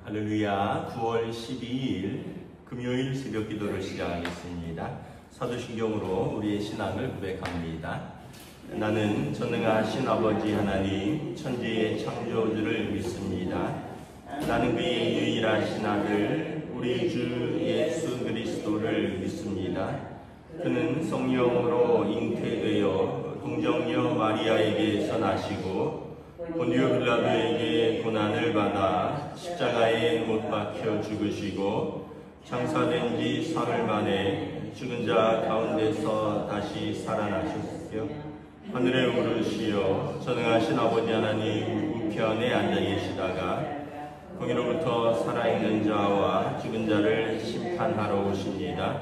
할렐루야. 9월 12일 금요일 새벽 기도를 시작하겠습니다. 사도신경으로 우리의 신앙을 고백합니다. 나는 전능하신 아버지 하나님 천지의 창조주를 믿습니다. 나는 그의 유일하신 아들 우리 주 예수 그리스도를 믿습니다. 그는 성령으로 잉태되어 동정녀 마리아에게서 나시고 본디오 빌라도에게 고난을 받아 십자가에 못 박혀 죽으시고 장사된 지 사흘 만에 죽은 자 가운데서 다시 살아나셨으며 하늘에 오르시어 전능하신 아버지 하나님 우편에 앉아 계시다가 거기로부터 살아있는 자와 죽은 자를 심판하러 오십니다.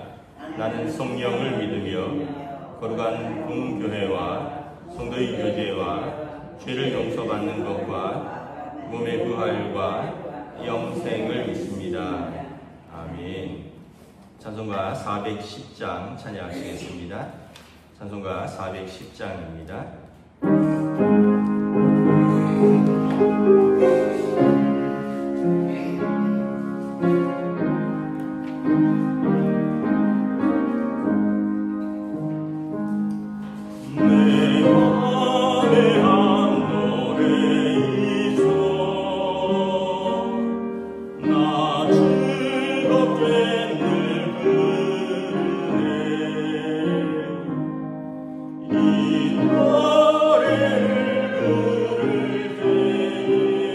나는 성령을 믿으며 거룩한 공교회와 성도의 교제와 죄를 용서받는 것과 몸의 부활과 영생을 믿습니다. 아멘. 찬송가 410장 찬양하시겠습니다. 찬송가 410장입니다. 이 노래를 부를 때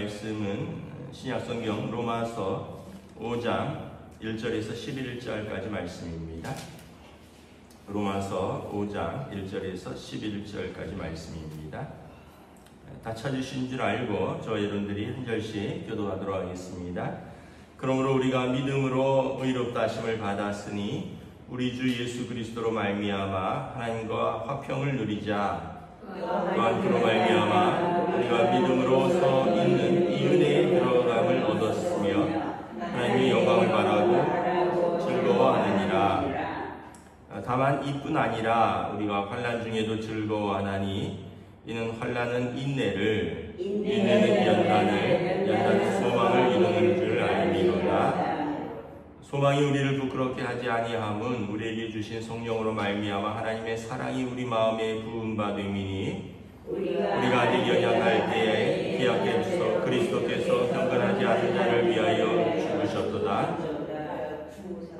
말씀은 신약성경 로마서 5장 1절에서 11절까지 말씀입니다. 로마서 5장 1절에서 11절까지 말씀입니다. 다 찾으신 줄 알고 저 여러분들이 한 절씩 교도하도록 하겠습니다. 그러므로 우리가 믿음으로 의롭다 하심을 받았으니 우리 주 예수 그리스도로 말미암아 하나님과 화평을 누리자. 또한 그로 말미암아 우리가 믿음으로써 있는 이 은혜의 들어감을 얻었으며 하나님의 영광을 바라고 즐거워하느니라. 다만 이뿐 아니라 우리가 환난 중에도 즐거워하나니 이는 환난은 인내를, 인내는 연단을, 연단은 소망을 이루는 줄 알미로다. 소망이 우리를 부끄럽게 하지 아니함은 우리에게 주신 성령으로 말미암아 하나님의 사랑이 우리 마음에 부음받음이니 우리가 아직 연약할 때에 기약해서 그리스도께서 경건하지 않은 자를 위하여 죽으셨도다.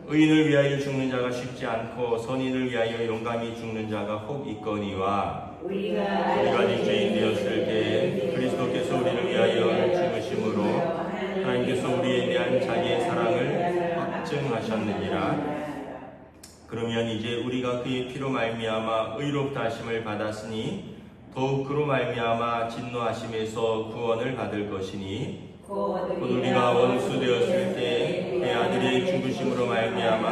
의인을 위하여 죽는 자가 쉽지 않고 선인을 위하여 용감히 죽는 자가 혹 있거니와 우리가 아직 죄인 되었을 때 그리스도께서 우리를 위하여 죽으심으로 하나님께서 우리에 대한 자기의 사랑을 확증하셨느니라. 그러면 이제 우리가 그의 피로 말미암아 의롭다 하심을 받았으니 더욱 그로 말미암아 진노하심에서 구원을 받을 것이니 곧 우리가 원수 되었을 때 그의 아들의 죽으심으로 말미암아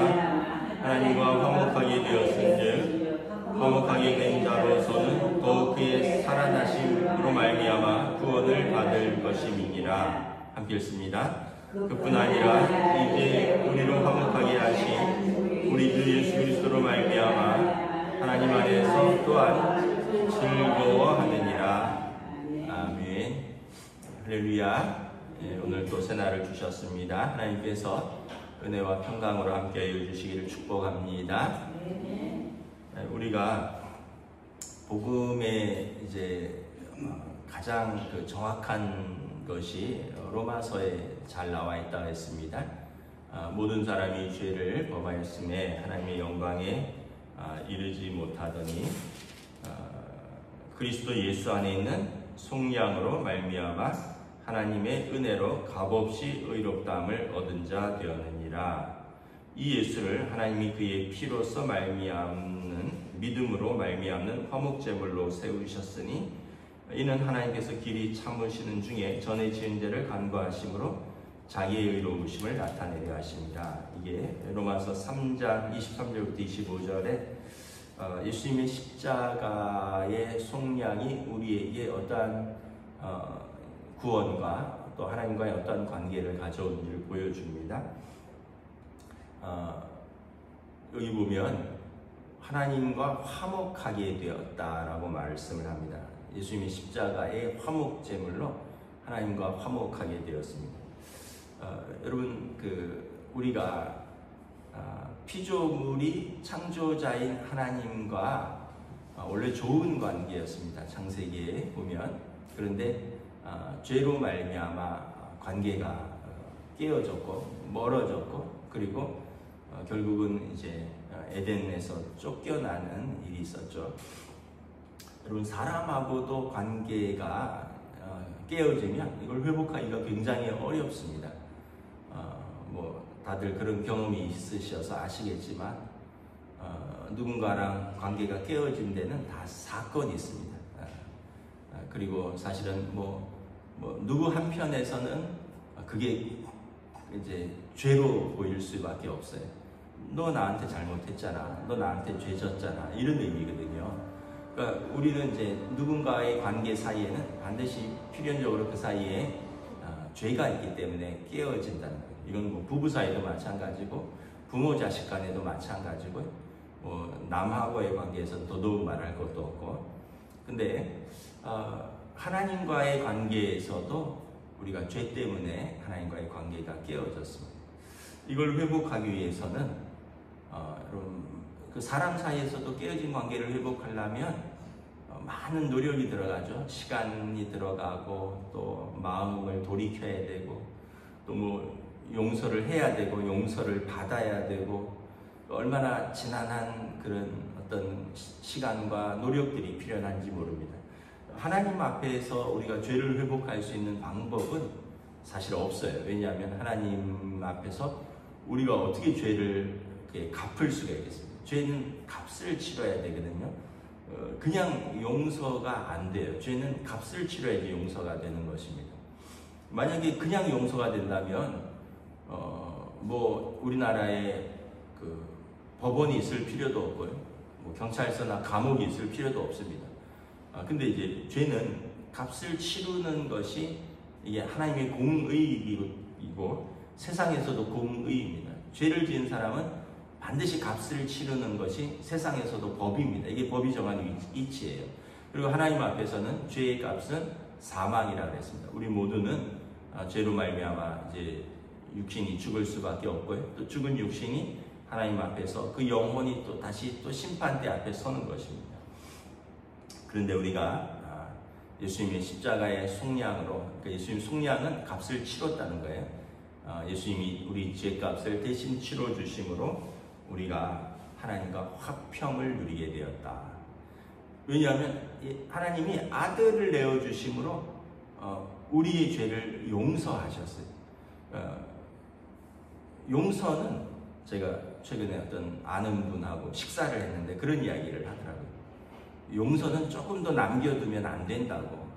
하나님과 화목하게 되었은즉 화목하게 된 자로서는 더욱 그의 살아나심으로 말미암아 구원을 받을 것임이니라. 함께 읽습니다. 그뿐 아니라 이제 우리로 화목하게 하신 우리 주 예수 그리스도로 말미암아 하나님 안에서 또한 즐거워하느니라. 아멘. 할렐루야. 오늘 또 새날을 주셨습니다. 하나님께서 은혜와 평강으로 함께 해주시기를 축복합니다. 우리가 복음의 이제 가장 정확한 것이 로마서에 잘 나와 있다고 했습니다. 모든 사람이 죄를 범하였음에 하나님의 영광에 이르지 못하더니 그리스도 예수 안에 있는 속량으로 말미암아 하나님의 은혜로 값없이 의롭다함을 얻은 자 되었느니라. 이 예수를 하나님이 그의 피로서 말미암는 믿음으로 말미암는 화목제물로 세우셨으니 이는 하나님께서 길이 참으시는 중에 전에 지은 죄를 간과하심으로 자기의 의로우심을 나타내려 하십니다. 이게 로마서 3장 23절부터 25절에 예수님의 십자가의 속량이 우리에게 어떠한 구원과 또 하나님과의 어떤 관계를 가져온지를 보여줍니다. 여기 보면 하나님과 화목하게 되었다라고 말씀을 합니다. 예수님이 십자가의 화목제물로 하나님과 화목하게 되었습니다. 여러분 우리가 피조물이 창조자인 하나님과 원래 좋은 관계였습니다. 창세기에 보면. 그런데 죄로 말미암아 관계가 깨어졌고 멀어졌고 그리고 결국은 이제 에덴에서 쫓겨나는 일이 있었죠. 여러분 사람하고도 관계가 깨어지면 이걸 회복하기가 굉장히 어렵습니다. 다들 그런 경험이 있으셔서 아시겠지만 누군가랑 관계가 깨어진 데는 다 사건이 있습니다. 그리고 사실은 누구 한편에서는 그게 이제 죄로 보일 수밖에 없어요. 너 나한테 잘못했잖아. 너 나한테 죄 졌잖아. 이런 의미거든요. 그러니까 우리는 이제 누군가의 관계 사이에는 반드시 필연적으로 그 사이에 죄가 있기 때문에 깨어진다는 거예요. 이건 부부 사이도 마찬가지고 부모 자식 간에도 마찬가지고 남하고의 관계에서는 더더욱 말할 것도 없고. 근데 하나님과의 관계에서도 우리가 죄 때문에 하나님과의 관계가 깨어졌습니다. 이걸 회복하기 위해서는 여러분 그 사람 사이에서도 깨어진 관계를 회복하려면 많은 노력이 들어가죠. 시간이 들어가고 또 마음을 돌이켜야 되고 또 용서를 해야 되고 용서를 받아야 되고 얼마나 지난한 그런 어떤 시간과 노력들이 필요한지 모릅니다. 하나님 앞에서 우리가 죄를 회복할 수 있는 방법은 사실 없어요. 왜냐하면 하나님 앞에서 우리가 어떻게 죄를 갚을 수가 있겠습니까? 죄는 값을 치러야 되거든요. 그냥 용서가 안 돼요. 죄는 값을 치러야지 용서가 되는 것입니다. 만약에 그냥 용서가 된다면 뭐 우리나라에 그 법원이 있을 필요도 없고요. 뭐 경찰서나 감옥이 있을 필요도 없습니다. 근데 이제 죄는 값을 치르는 것이 이게 하나님의 공의이고 세상에서도 공의입니다. 죄를 지은 사람은 반드시 값을 치르는 것이 세상에서도 법입니다. 이게 법이 정한 이치예요. 그리고 하나님 앞에서는 죄의 값은 사망이라고 했습니다. 우리 모두는 죄로 말미암아 이제 육신이 죽을 수밖에 없고요. 또 죽은 육신이 하나님 앞에서 그 영혼이 또 다시 또 심판대 앞에 서는 것입니다. 그런데 우리가 예수님의 십자가의 속량으로, 그러니까 예수님 속량은 값을 치렀다는 거예요. 예수님이 우리 죄값을 대신 치러 주심으로 우리가 하나님과 화평을 누리게 되었다. 왜냐하면 하나님이 아들을 내어 주심으로 우리의 죄를 용서하셨어요. 용서는 제가 최근에 어떤 아는 분하고 식사를 했는데 그런 이야기를 하더라고요. 용서는 조금 더 남겨두면 안 된다고.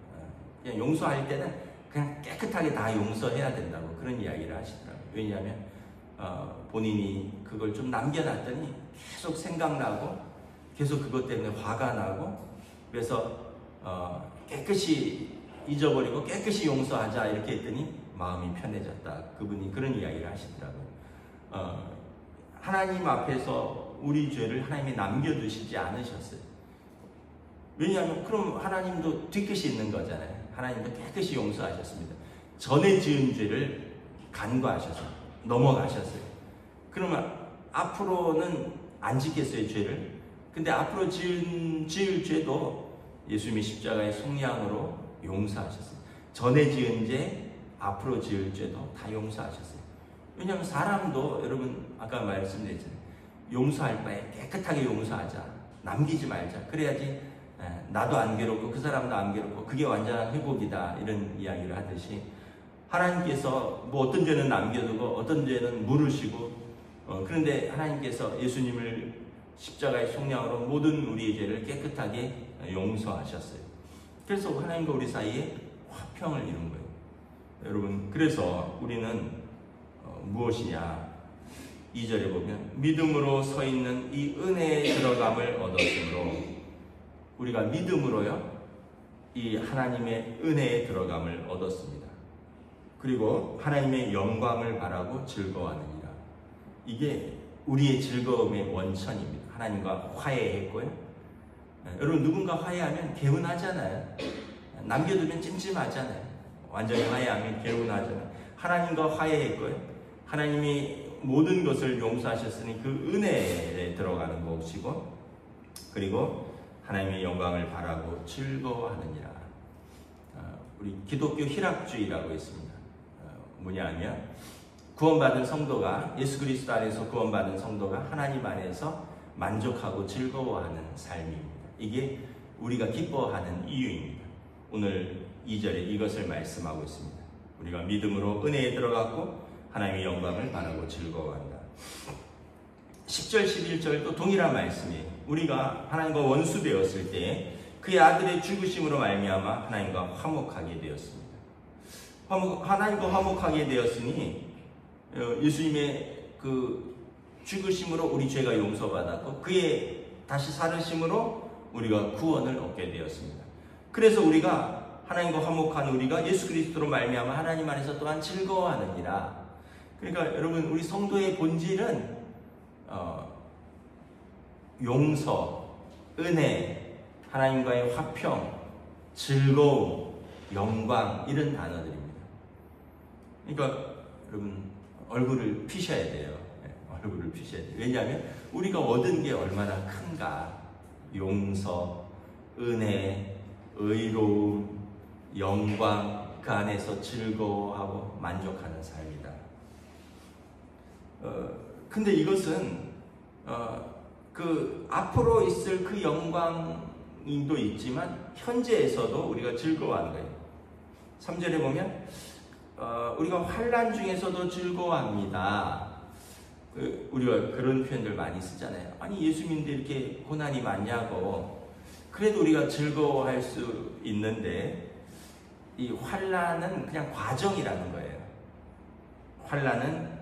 그냥 용서할 때는 그냥 깨끗하게 다 용서해야 된다고 그런 이야기를 하시더라고요. 왜냐하면 본인이 그걸 좀 남겨놨더니 계속 생각나고 계속 그것 때문에 화가 나고 그래서 깨끗이 잊어버리고 깨끗이 용서하자 이렇게 했더니 마음이 편해졌다. 그분이 그런 이야기를 하시더라고요. 하나님 앞에서 우리 죄를 하나님이 남겨두시지 않으셨어요. 왜냐하면 그럼 하나님도 뒤끝이 있는 거잖아요. 하나님도 깨끗이 용서하셨습니다. 전에 지은 죄를 간과하셔서 넘어가셨어요. 그러면 앞으로는 안 짓겠어요, 죄를. 근데 앞으로 지을 죄도 예수님이 십자가의 속량으로 용서하셨어요. 전에 지은 죄, 앞으로 지을 죄도 다 용서하셨어요. 왜냐하면 사람도 여러분 아까 말씀드렸잖아요. 용서할 바에 깨끗하게 용서하자. 남기지 말자. 그래야지 나도 안 괴롭고 그 사람도 안 괴롭고 그게 완전한 회복이다. 이런 이야기를 하듯이 하나님께서 뭐 어떤 죄는 남겨두고 어떤 죄는 물으시고 그런데 하나님께서 예수님을 십자가의 속량으로 모든 우리의 죄를 깨끗하게 용서하셨어요. 그래서 하나님과 우리 사이에 화평을 이룬 거예요. 여러분 그래서 우리는 무엇이냐 2절에 보면 믿음으로 서 있는 이 은혜에 들어감을 얻었으므로 우리가 믿음으로요 이 하나님의 은혜에 들어감을 얻었습니다. 그리고 하나님의 영광을 바라고 즐거워하느니라. 이게 우리의 즐거움의 원천입니다. 하나님과 화해했고요. 여러분 누군가 화해하면 개운하잖아요. 남겨두면 찜찜하잖아요. 완전히 화해하면 개운하잖아요. 하나님과 화해했고요. 하나님이 모든 것을 용서하셨으니 그 은혜에 들어가는 것이고 그리고 하나님의 영광을 바라고 즐거워하느니라. 우리 기독교 희락주의라고 있습니다. 뭐냐 하면 구원받은 성도가 예수 그리스도 안에서 구원받은 성도가 하나님 안에서 만족하고 즐거워하는 삶입니다. 이게 우리가 기뻐하는 이유입니다. 오늘 2절에 이것을 말씀하고 있습니다. 우리가 믿음으로 은혜에 들어갔고 하나님의 영광을 바라고 즐거워한다. 10절 11절도 동일한 말씀이에요. 우리가 하나님과 원수 되었을 때 그의 아들의 죽으심으로 말미암아 하나님과 화목하게 되었습니다. 하나님과 화목하게 되었으니 예수님의 그 죽으심으로 우리 죄가 용서받았고 그의 다시 살으심으로 우리가 구원을 얻게 되었습니다. 그래서 우리가 하나님과 화목한 우리가 예수 그리스도로 말미암아 하나님 안에서 또한 즐거워하느니라. 그러니까 여러분 우리 성도의 본질은 용서, 은혜, 하나님과의 화평, 즐거움, 영광 이런 단어들입니다. 그러니까 여러분 얼굴을 피셔야 돼요. 얼굴을 피셔야 돼요. 왜냐하면 우리가 얻은 게 얼마나 큰가. 용서, 은혜, 의로움, 영광 그 안에서 즐거워하고 만족하는 삶이다. 근데 이것은 그 앞으로 있을 그 영광 환란도 있지만 현재에서도 우리가 즐거워하는 거예요. 3절에 보면 우리가 환란 중에서도 즐거워합니다. 우리가 그런 표현들 많이 쓰잖아요. 아니 예수 믿는데 이렇게 고난이 많냐고. 그래도 우리가 즐거워할 수 있는데 이 환란은 그냥 과정이라는 거예요. 환란은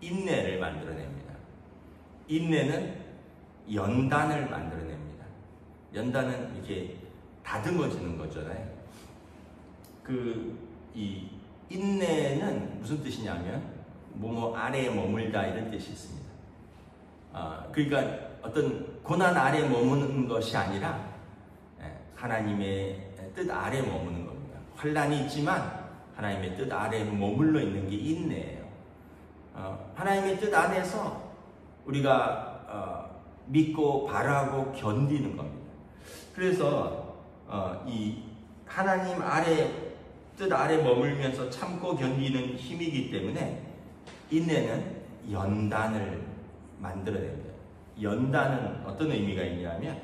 인내를 만들어냅니다. 인내는 연단을 만들어냅니다. 연단은 이렇게 다듬어지는 거잖아요. 이 인내는 무슨 뜻이냐면 뭐뭐 아래에 머물다 이런 뜻이 있습니다. 그러니까 어떤 고난 아래에 머무는 것이 아니라 하나님의 뜻 아래에 머무는 겁니다. 환란이 있지만 하나님의 뜻 아래에 머물러 있는 게 인내예요. 하나님의 뜻 안에서 우리가 믿고 바라고 견디는 겁니다. 그래서 이 하나님 뜻 아래 머물면서 참고 견디는 힘이기 때문에 인내는 연단을 만들어냅니다. 연단은 어떤 의미가 있냐면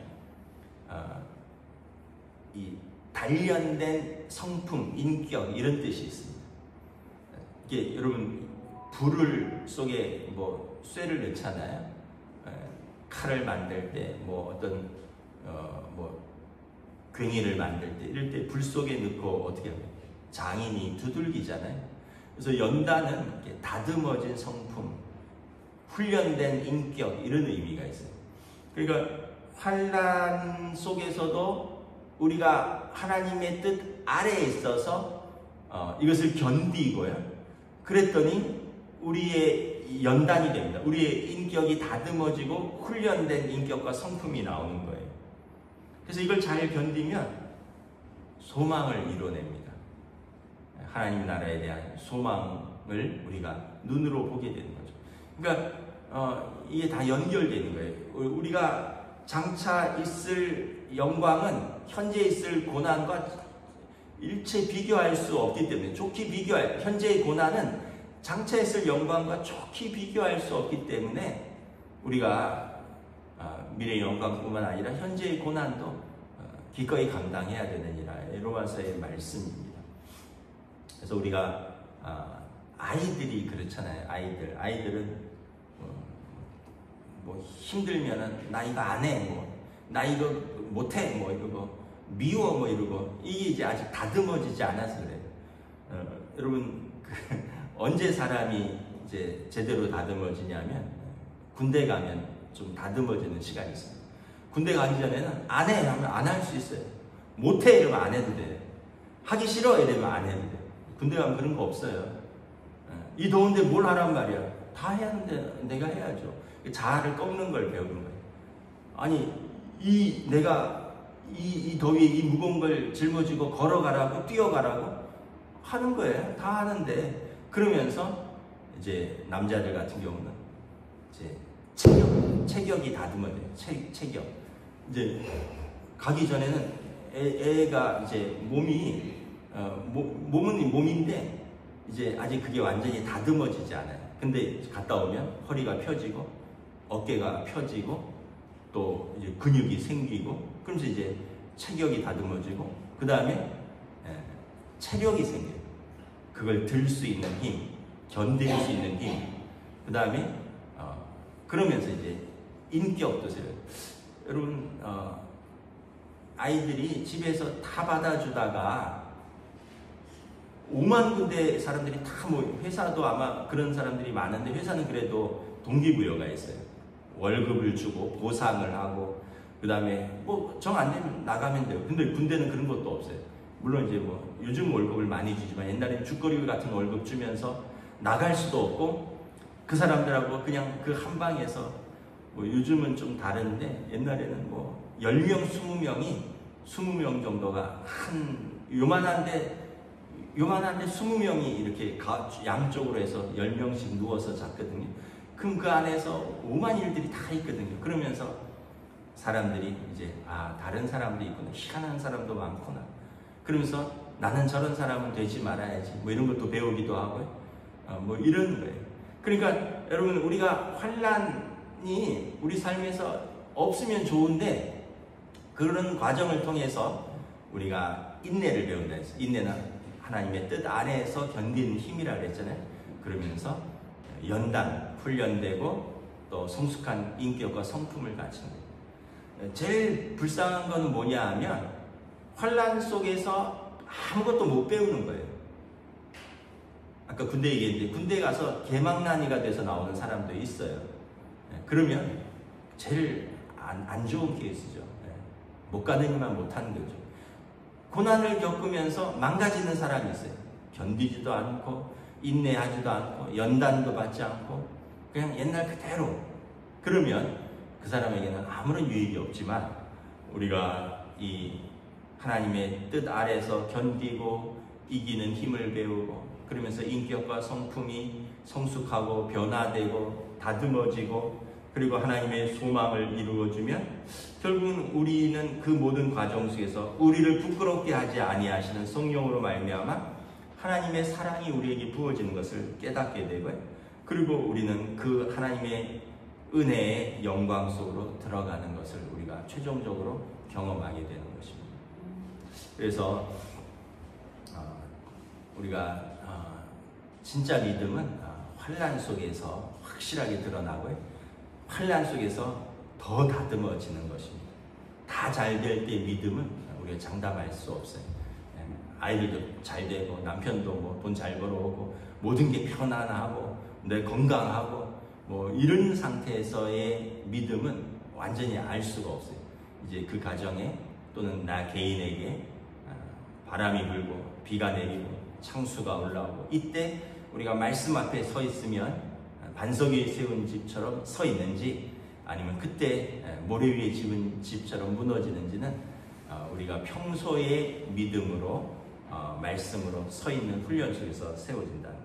이 단련된 성품, 인격 이런 뜻이 있습니다. 이게 여러분 불을 속에 뭐 쇠를 넣잖아요. 칼을 만들 때, 뭐 어떤 뭐 괭이를 만들 때 이럴 때 불 속에 넣고 어떻게 하면 장인이 두들기잖아요. 그래서 연단은 이렇게 다듬어진 성품, 훈련된 인격 이런 의미가 있어요. 그러니까 환란 속에서도 우리가 하나님의 뜻 아래에 있어서 이것을 견디고요. 그랬더니 우리의 연단이 됩니다. 우리의 인격이 다듬어지고 훈련된 인격과 성품이 나오는 거예요. 그래서 이걸 잘 견디면 소망을 이뤄냅니다. 하나님 나라에 대한 소망을 우리가 눈으로 보게 되는 거죠. 그러니까 이게 다 연결되는 거예요. 우리가 장차 있을 영광은 현재 있을 고난과 일체 비교할 수 없기 때문에 현재의 고난은 장차 있을 영광과 좋게 비교할 수 없기 때문에 우리가 미래의 영광뿐만 아니라 현재의 고난도 기꺼이 감당해야 되느니라. 로마서의 말씀입니다. 그래서 우리가 아이들이 그렇잖아요. 아이들은 뭐 힘들면은 나 이거 안 해, 나 이거 못해, 이러고 미워, 이러고 이게 이제 아직 다듬어지지 않아서 그래요. 여러분 언제 사람이 이제 제대로 다듬어지냐면 군대 가면 좀 다듬어지는 시간이 있어요. 군대 가기 전에는 안 해 하면 안 할 수 있어요. 못해 이러면 안 해도 돼요. 하기 싫어 이러면 안 해도 돼요. 군대 가면 그런 거 없어요. 이 더운데 뭘 하란 말이야. 다 해야 하는데 내가 해야죠. 자아를 꺾는 걸 배우는 거예요. 아니 내가 이 더위에 이 무거운 걸 짊어지고 걸어가라고 뛰어가라고 하는 거예요. 다 하는데 그러면서 이제 남자들 같은 경우는 이제 체격이 다듬어져요. 체격. 이제 가기 전에는 애가 이제 몸이 몸은 몸인데 이제 아직 그게 완전히 다듬어지지 않아요. 근데 갔다 오면 허리가 펴지고 어깨가 펴지고 또 이제 근육이 생기고 그러면서 이제 체격이 다듬어지고 그 다음에 체력이 생겨요. 그걸 들 수 있는 힘, 견딜 수 있는 힘. 그 다음에 그러면서 이제 인격도 세워요. 여러분 아이들이 집에서 다 받아주다가 5만 군데 사람들이 다 회사도 아마 그런 사람들이 많은데 회사는 그래도 동기부여가 있어요. 월급을 주고 보상을 하고 그 다음에 뭐 정 안 되면 나가면 돼요. 근데 군대는 그런 것도 없어요. 물론 이제 뭐 요즘 월급을 많이 주지만 옛날에는 죽거리 같은 월급 주면서 나갈 수도 없고 그 사람들하고 그냥 그 한 방에서 뭐 요즘은 좀 다른데 옛날에는 뭐 10명, 20명 정도가 요만한데 20명이 이렇게 양쪽으로 해서 10명씩 누워서 잤거든요. 그럼 그 안에서 5만 일들이 다 있거든요. 그러면서 사람들이 이제 다른 사람도 있구나. 희한한 사람도 많구나. 그러면서 나는 저런 사람은 되지 말아야지. 뭐 이런 것도 배우기도 하고요. 뭐 이런 거예요. 그러니까 여러분 우리가 환란이 우리 삶에서 없으면 좋은데 그런 과정을 통해서 우리가 인내를 배운다 했어요. 인내는 하나님의 뜻 안에서 견디는 힘이라고 그랬잖아요. 그러면서 연단, 훈련되고 또 성숙한 인격과 성품을 갖춘 거예요. 제일 불쌍한 건 뭐냐 하면 환난 속에서 아무것도 못 배우는 거예요. 아까 군대 얘기했는데 군대 가서 개망난이가 돼서 나오는 사람도 있어요. 그러면 제일 안 좋은 케이스죠. 못 가느니만 못하는 거죠. 고난을 겪으면서 망가지는 사람이 있어요. 견디지도 않고 인내하지도 않고 연단도 받지 않고 그냥 옛날 그대로. 그러면 그 사람에게는 아무런 유익이 없지만 우리가 이 하나님의 뜻 아래서 견디고 이기는 힘을 배우고 그러면서 인격과 성품이 성숙하고 변화되고 다듬어지고 그리고 하나님의 소망을 이루어주면 결국은 우리는 그 모든 과정 속에서 우리를 부끄럽게 하지 아니하시는 성령으로 말미암아 하나님의 사랑이 우리에게 부어지는 것을 깨닫게 되고요. 그리고 우리는 그 하나님의 은혜의 영광 속으로 들어가는 것을 우리가 최종적으로 경험하게 되는 것입니다. 그래서 우리가 진짜 믿음은 환난 속에서 확실하게 드러나고요. 환난 속에서 더 다듬어지는 것입니다. 다 잘 될 때 믿음은 우리가 장담할 수 없어요. 아이들도 잘 되고 남편도 뭐 돈 잘 벌어오고 모든 게 편안하고 내 건강하고 뭐 이런 상태에서의 믿음은 완전히 알 수가 없어요. 이제 그 가정에 또는 나 개인에게 바람이 불고 비가 내리고 창수가 올라오고 이때 우리가 말씀 앞에 서 있으면 반석 위에 세운 집처럼 서 있는지 아니면 그때 모래 위에 지은 집처럼 무너지는지는 우리가 평소의 믿음으로 말씀으로 서 있는 훈련 속에서 세워진다는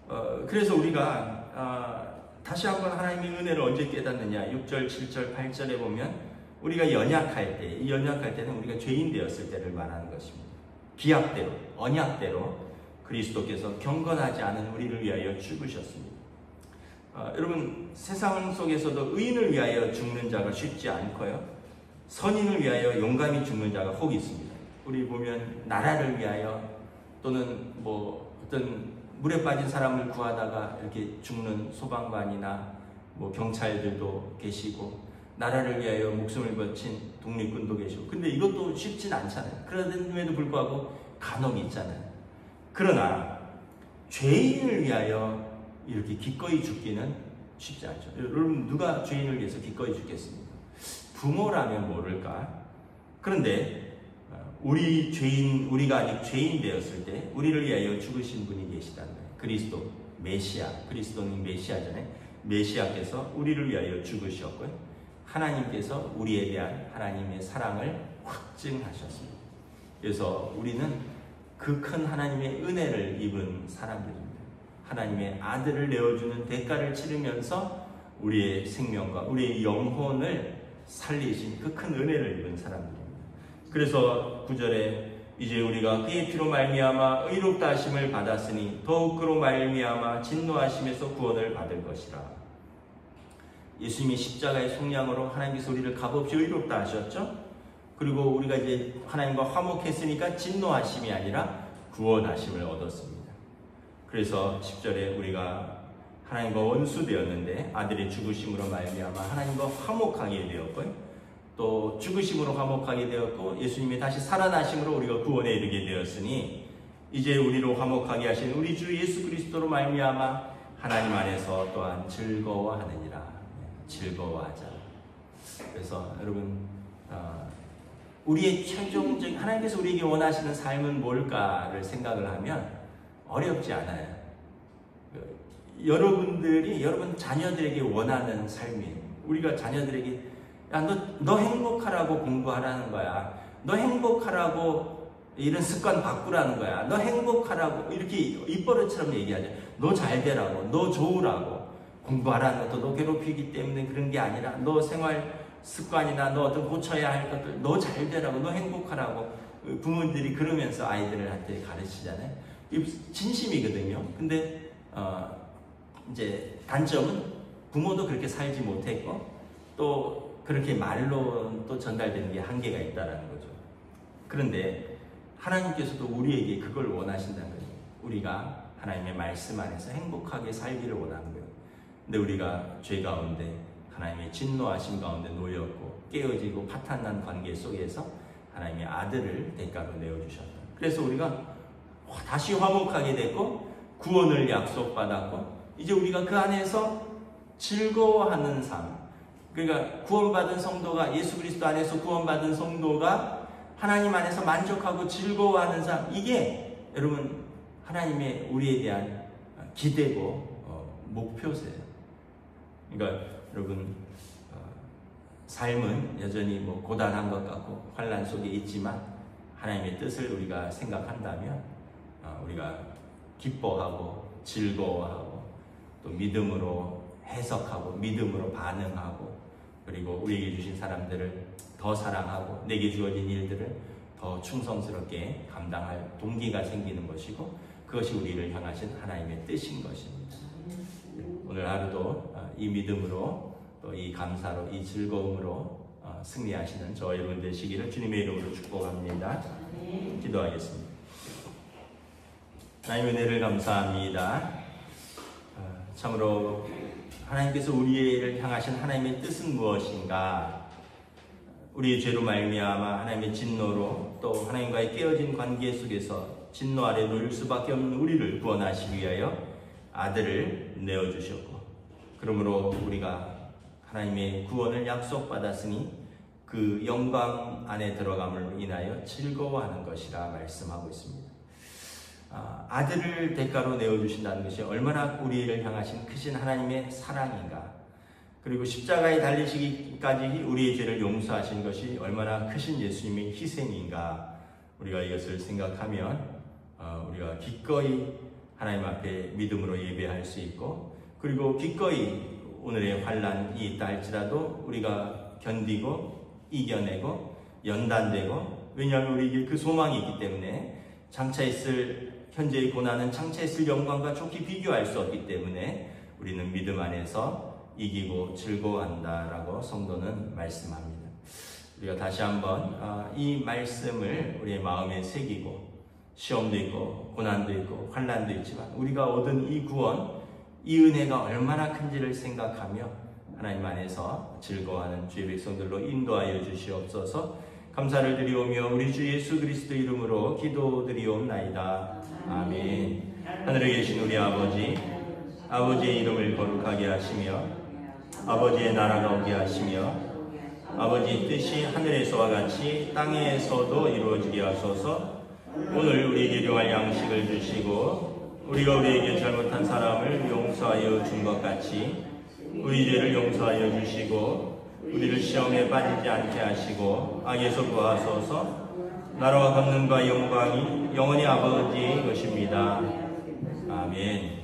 거예요. 그래서 우리가 다시 한번 하나님의 은혜를 언제 깨닫느냐 6절, 7절, 8절에 보면 우리가 연약할 때, 이 연약할 때는 우리가 죄인 되었을 때를 말하는 것입니다. 기약대로, 언약대로 그리스도께서 경건하지 않은 우리를 위하여 죽으셨습니다. 여러분 세상 속에서도 의인을 위하여 죽는 자가 쉽지 않고요. 선인을 위하여 용감히 죽는 자가 혹 있습니다. 우리 보면 나라를 위하여 또는 뭐 어떤 물에 빠진 사람을 구하다가 이렇게 죽는 소방관이나 뭐 경찰들도 계시고 나라를 위하여 목숨을 바친 독립군도 계시고 근데 이것도 쉽진 않잖아요. 그럼에도 불구하고 간혹 있잖아요. 그러나 죄인을 위하여 이렇게 기꺼이 죽기는 쉽지 않죠. 여러분 누가 죄인을 위해서 기꺼이 죽겠습니까? 부모라면 모를까? 그런데 우리가 아직 죄인 되었을 때 우리를 위하여 죽으신 분이 계시다는 거예요. 그리스도, 메시아, 그리스도는 메시아잖아요. 메시아께서 우리를 위하여 죽으셨고요. 하나님께서 우리에 대한 하나님의 사랑을 확증하셨습니다. 그래서 우리는 그 큰 하나님의 은혜를 입은 사람들입니다. 하나님의 아들을 내어주는 대가를 치르면서 우리의 생명과 우리의 영혼을 살리신 그 큰 은혜를 입은 사람들입니다. 그래서 9절에 이제 우리가 그의 피로 말미암아 의롭다 하심을 받았으니 더욱 그로 말미암아 진노하심에서 구원을 받을 것이라. 예수님이 십자가의 속량으로 하나님께서 우리를 값없이 의롭다 하셨죠. 그리고 우리가 이제 하나님과 화목했으니까 진노하심이 아니라 구원하심을 얻었습니다. 그래서 10절에 우리가 하나님과 원수 되었는데 아들의 죽으심으로 말미암아 하나님과 화목하게 되었고요. 또 죽으심으로 화목하게 되었고 예수님이 다시 살아나심으로 우리가 구원에 이르게 되었으니 이제 우리로 화목하게 하신 우리 주 예수 그리스도로 말미암아 하나님 안에서 또한 즐거워하느니라. 즐거워하자. 그래서 여러분 우리의 최종적인 하나님께서 우리에게 원하시는 삶은 뭘까를 생각을 하면 어렵지 않아요. 여러분 자녀들에게 원하는 삶이에요. 우리가 자녀들에게 야, 너 행복하라고 공부하라는 거야. 너 행복하라고 이런 습관 바꾸라는 거야. 너 행복하라고 이렇게 입버릇처럼 얘기하죠. 너 잘 되라고, 너 좋으라고. 공부하라는 것도 너 괴롭히기 때문에 그런 게 아니라 너 생활 습관이나 너 어떤 고쳐야 할 것들 너 잘 되라고, 너 행복하라고 부모들이 그러면서 아이들한테 가르치잖아요. 이게 진심이거든요. 근데 이제 단점은 부모도 그렇게 살지 못했고 또 그렇게 말로 또 전달되는 게 한계가 있다라는 거죠. 그런데 하나님께서도 우리에게 그걸 원하신다는 거예요. 우리가 하나님의 말씀 안에서 행복하게 살기를 원하는 거예요. 근데 우리가 죄 가운데 하나님의 진노하심 가운데 놓였고 깨어지고 파탄난 관계 속에서 하나님의 아들을 대가로 내어주셨다. 그래서 우리가 다시 화목하게 됐고 구원을 약속받았고 이제 우리가 그 안에서 즐거워하는 삶, 그러니까 구원받은 성도가 예수 그리스도 안에서 구원받은 성도가 하나님 안에서 만족하고 즐거워하는 삶, 이게 여러분 하나님의 우리에 대한 기대고 목표세요. 그러니까 여러분 삶은 여전히 고단한 것 같고 환난 속에 있지만 하나님의 뜻을 우리가 생각한다면 우리가 기뻐하고 즐거워하고 또 믿음으로 해석하고 믿음으로 반응하고 그리고 우리에게 주신 사람들을 더 사랑하고 내게 주어진 일들을 더 충성스럽게 감당할 동기가 생기는 것이고 그것이 우리를 향하신 하나님의 뜻인 것입니다. 오늘 하루도 이 믿음으로 또 이 감사로 이 즐거움으로 승리하시는 저 여러분 되시기를 주님의 이름으로 축복합니다. 기도하겠습니다. 하나님의 은혜를 감사합니다. 참으로 하나님께서 우리를 향하신 하나님의 뜻은 무엇인가? 우리의 죄로 말미암아 하나님의 진노로 또 하나님과의 깨어진 관계 속에서 진노 아래 놓일 수밖에 없는 우리를 구원하시기 위하여 아들을 내어주셨고 그러므로 우리가 하나님의 구원을 약속받았으니 그 영광 안에 들어감으로 인하여 즐거워하는 것이라 말씀하고 있습니다. 아들을 대가로 내어주신다는 것이 얼마나 우리를 향하신 크신 하나님의 사랑인가, 그리고 십자가에 달리시기까지 우리의 죄를 용서하신 것이 얼마나 크신 예수님의 희생인가, 우리가 이것을 생각하면 우리가 기꺼이 하나님 앞에 믿음으로 예배할 수 있고 그리고 기꺼이 오늘의 환난이 있다 할지라도 우리가 견디고 이겨내고 연단되고, 왜냐하면 우리에게 그 소망이 있기 때문에 장차 있을 현재의 고난은 장차 있을 영광과 좋게 비교할 수 없기 때문에 우리는 믿음 안에서 이기고 즐거워한다라고 성도는 말씀합니다. 우리가 다시 한번 이 말씀을 우리의 마음에 새기고 시험도 있고 고난도 있고 환난도 있지만 우리가 얻은 이 구원, 이 은혜가 얼마나 큰지를 생각하며 하나님 안에서 즐거워하는 주의 백성들로 인도하여 주시옵소서. 감사를 드리오며 우리 주 예수 그리스도 이름으로 기도드리옵나이다. 아멘. 하늘에 계신 우리 아버지, 아버지의 이름을 거룩하게 하시며 아버지의 나라가 오게 하시며 아버지의 뜻이 하늘에서와 같이 땅에서도 이루어지게 하소서. 오늘 우리에게 일용할 양식을 주시고 우리가 우리에게 잘못한 사람을 용서하여 준 것 같이 우리 죄를 용서하여 주시고 우리를 시험에 빠지지 않게 하시고 악에서 구하소서. 나라와 권능과 영광이 영원히 아버지의 것입니다. 아멘.